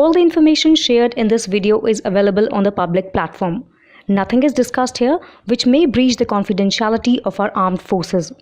All the information shared in this video is available on the public platform. Nothing is discussed here which may breach the confidentiality of our armed forces.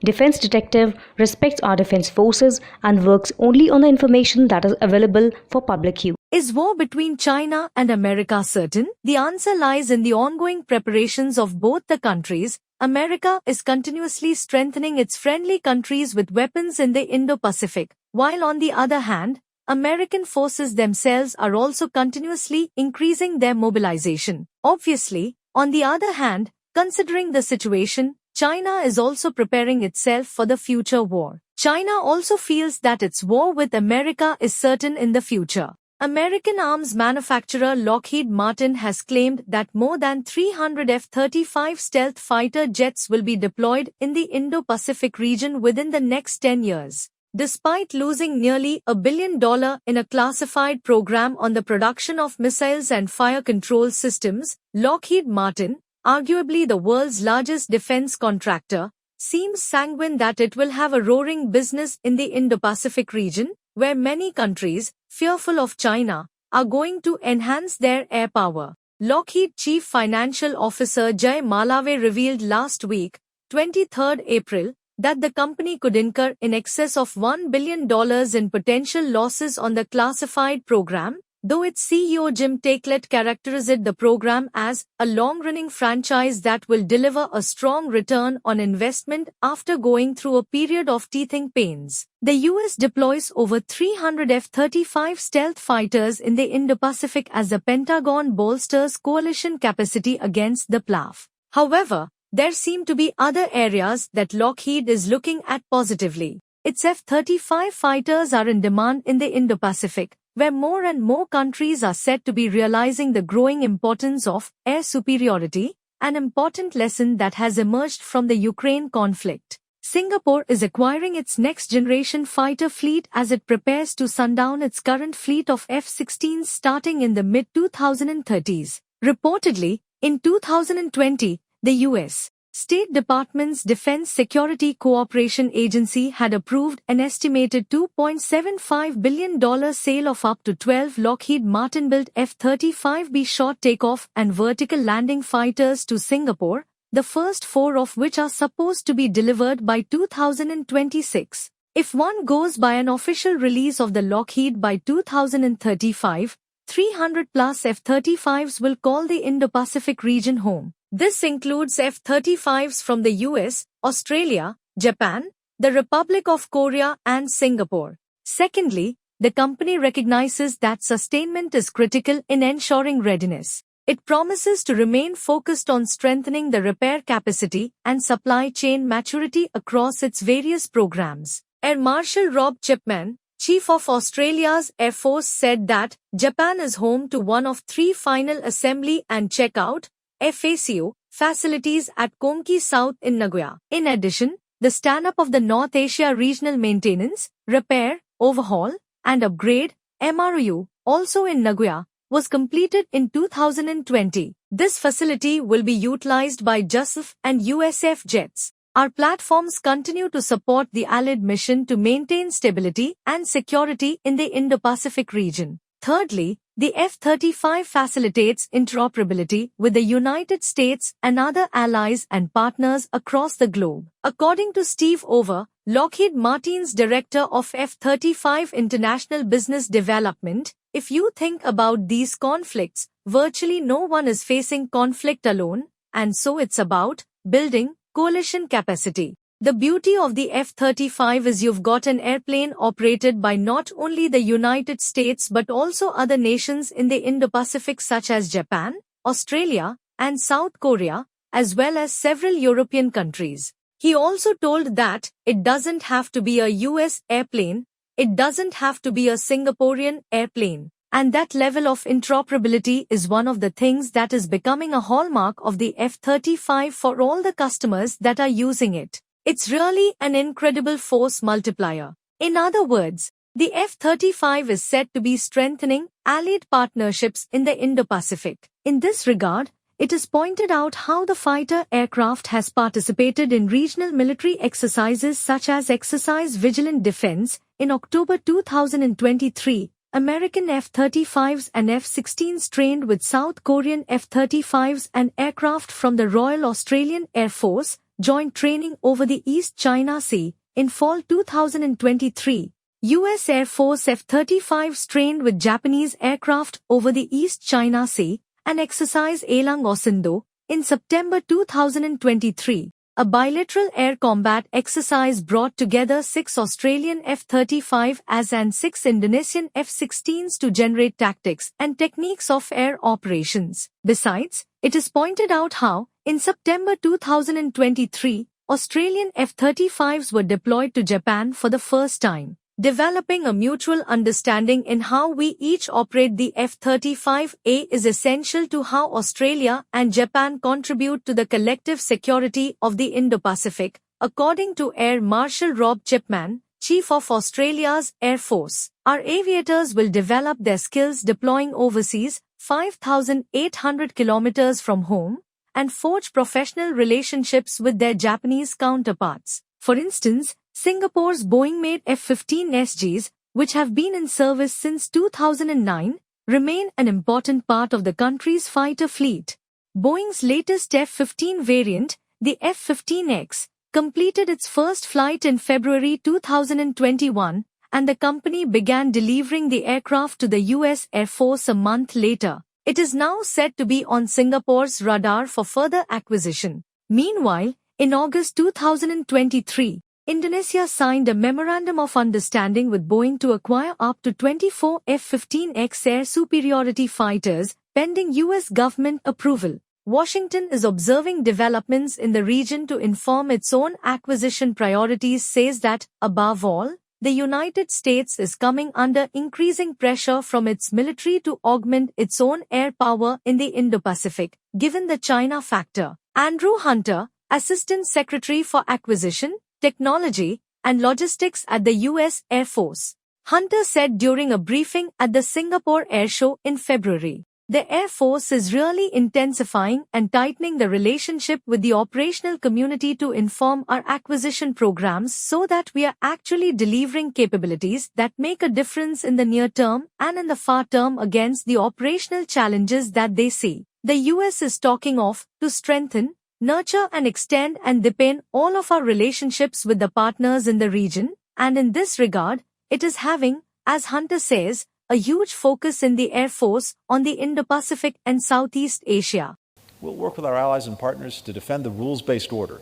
Defense Detective respects our defense forces and works only on the information that is available for public use. Is war between China and America certain? The answer lies in the ongoing preparations of both the countries. America is continuously strengthening its friendly countries with weapons in the Indo Pacific, while on the other hand, American forces themselves are also continuously increasing their mobilization. Obviously, on the other hand, considering the situation, China is also preparing itself for the future war. China also feels that its war with America is certain in the future. American arms manufacturer Lockheed Martin has claimed that more than 300 F-35 stealth fighter jets will be deployed in the Indo-Pacific region within the next 10 years. Despite losing nearly $1 billion in a classified program on the production of missiles and fire control systems, Lockheed Martin, arguably the world's largest defense contractor, seems sanguine that it will have a roaring business in the Indo-Pacific region, where many countries, fearful of China, are going to enhance their air power. Lockheed Chief Financial Officer Jay Malave revealed last week, 23rd April, that the company could incur in excess of $1 billion in potential losses on the classified program, though its CEO Jim Taiclet characterized the program as a long-running franchise that will deliver a strong return on investment after going through a period of teething pains. The US deploys over 300 F-35 stealth fighters in the Indo-Pacific as the Pentagon bolsters coalition capacity against the PLAF. However, there seem to be other areas that Lockheed is looking at positively. Its F-35 fighters are in demand in the Indo-Pacific, where more and more countries are said to be realizing the growing importance of air superiority, an important lesson that has emerged from the Ukraine conflict. Singapore is acquiring its next-generation fighter fleet as it prepares to sundown its current fleet of F-16s starting in the mid-2030s. Reportedly, in 2020, the U.S. State Department's Defense Security Cooperation Agency had approved an estimated $2.75 billion sale of up to 12 Lockheed Martin-built F-35B short takeoff and vertical landing fighters to Singapore, the first 4 of which are supposed to be delivered by 2026. If one goes by an official release of the Lockheed by 2035, 300-plus F-35s will call the Indo-Pacific region home. This includes F-35s from the US, Australia, Japan, the Republic of Korea and Singapore. Secondly, the company recognizes that sustainment is critical in ensuring readiness. It promises to remain focused on strengthening the repair capacity and supply chain maturity across its various programs. Air Marshal Rob Chipman, Chief of Australia's Air Force, said that Japan is home to one of 3 final assembly and checkout FACO facilities at Konki South in Nagoya. In addition, the stand-up of the North Asia Regional Maintenance, Repair, Overhaul, and Upgrade MRU, also in Nagoya, was completed in 2020. This facility will be utilized by JASF and USF jets. Our platforms continue to support the Allied mission to maintain stability and security in the Indo-Pacific region. Thirdly, the F-35 facilitates interoperability with the United States and other allies and partners across the globe. According to Steve Over, Lockheed Martin's director of F-35 International Business Development, if you think about these conflicts, virtually no one is facing conflict alone, and so it's about building coalition capacity. The beauty of the F-35 is you've got an airplane operated by not only the United States but also other nations in the Indo-Pacific such as Japan, Australia, and South Korea, as well as several European countries. He also told that it doesn't have to be a US airplane, it doesn't have to be a Singaporean airplane, and that level of interoperability is one of the things that is becoming a hallmark of the F-35 for all the customers that are using it. It's really an incredible force multiplier. In other words, the F-35 is said to be strengthening allied partnerships in the Indo-Pacific. In this regard, it is pointed out how the fighter aircraft has participated in regional military exercises such as Exercise Vigilant Defense in October 2023, American F-35s and F-16s trained with South Korean F-35s and aircraft from the Royal Australian Air Force joined training over the East China Sea in fall 2023. U.S. Air Force F-35s trained with Japanese aircraft over the East China Sea and exercise Elang Osindo in September 2023. A bilateral air combat exercise brought together 6 Australian F-35 as and 6 Indonesian F-16s to generate tactics and techniques of air operations. Besides, it is pointed out how, in September 2023, Australian F-35s were deployed to Japan for the first time, developing a mutual understanding in how we each operate the F-35A is essential to how Australia and Japan contribute to the collective security of the Indo Pacific, according to Air Marshal Rob Chipman, Chief of Australia's Air Force. Our aviators will develop their skills deploying overseas, 5,800 kilometers from home, and forge professional relationships with their Japanese counterparts. For instance, Singapore's Boeing-made F-15 SGs, which have been in service since 2009, remain an important part of the country's fighter fleet. Boeing's latest F-15 variant, the F-15X, completed its first flight in February 2021, and the company began delivering the aircraft to the U.S. Air Force a month later. It is now said to be on Singapore's radar for further acquisition. Meanwhile, in August 2023, Indonesia signed a Memorandum of Understanding with Boeing to acquire up to 24 F-15X air superiority fighters, pending U.S. government approval. Washington is observing developments in the region to inform its own acquisition priorities, says that, above all, the United States is coming under increasing pressure from its military to augment its own air power in the Indo-Pacific, given the China factor. Andrew Hunter, Assistant Secretary for Acquisition, Technology, and Logistics at the U.S. Air Force. Hunter said during a briefing at the Singapore Air Show in February, "The Air Force is really intensifying and tightening the relationship with the operational community to inform our acquisition programs so that we are actually delivering capabilities that make a difference in the near term and in the far term against the operational challenges that they see." The U.S. is talking of to strengthen, nurture and extend and deepen all of our relationships with the partners in the region, and in this regard, it is having, as Hunter says, a huge focus in the Air Force on the Indo-Pacific and Southeast Asia. We'll work with our allies and partners to defend the rules-based order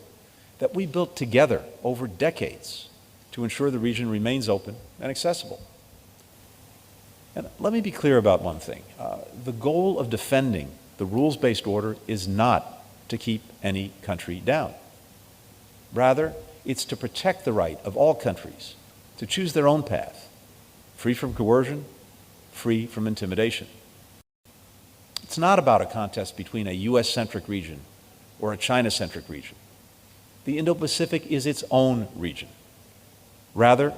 that we built together over decades to ensure the region remains open and accessible. And let me be clear about one thing. The goal of defending the rules-based order is not to keep any country down. Rather, it's to protect the right of all countries to choose their own path, free from coercion, free from intimidation. It's not about a contest between a US-centric region or a China-centric region. The Indo-Pacific is its own region. Rather,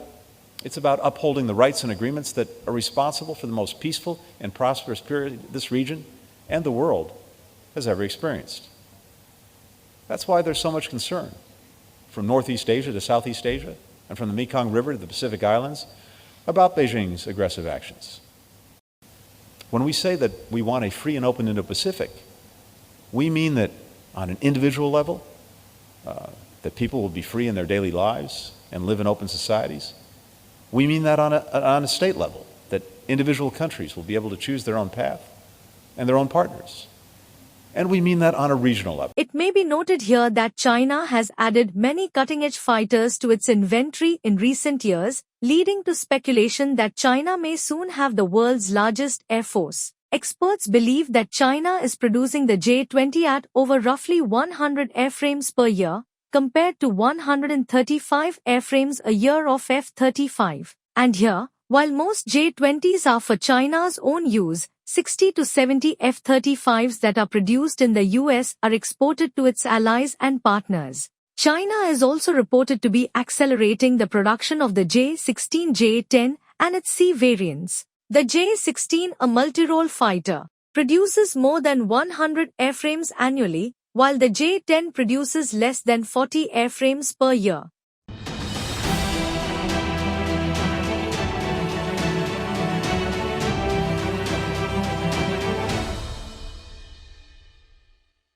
it's about upholding the rights and agreements that are responsible for the most peaceful and prosperous period this region and the world has ever experienced. That's why there's so much concern, from Northeast Asia to Southeast Asia, and from the Mekong River to the Pacific Islands, about Beijing's aggressive actions. When we say that we want a free and open Indo-Pacific, we mean that on an individual level, that people will be free in their daily lives and live in open societies. We mean that on a state level, that individual countries will be able to choose their own path and their own partners. And we mean that on a regional level. It may be noted here that China has added many cutting-edge fighters to its inventory in recent years, leading to speculation that China may soon have the world's largest air force. Experts believe that China is producing the J-20 at over roughly 100 airframes per year, compared to 135 airframes a year of F-35. And here, while most J-20s are for China's own use, 60 to 70 F-35s that are produced in the US are exported to its allies and partners. China is also reported to be accelerating the production of the J-16, J-10 and its C variants. The J-16, a multi-role fighter, produces more than 100 airframes annually, while the J-10 produces less than 40 airframes per year.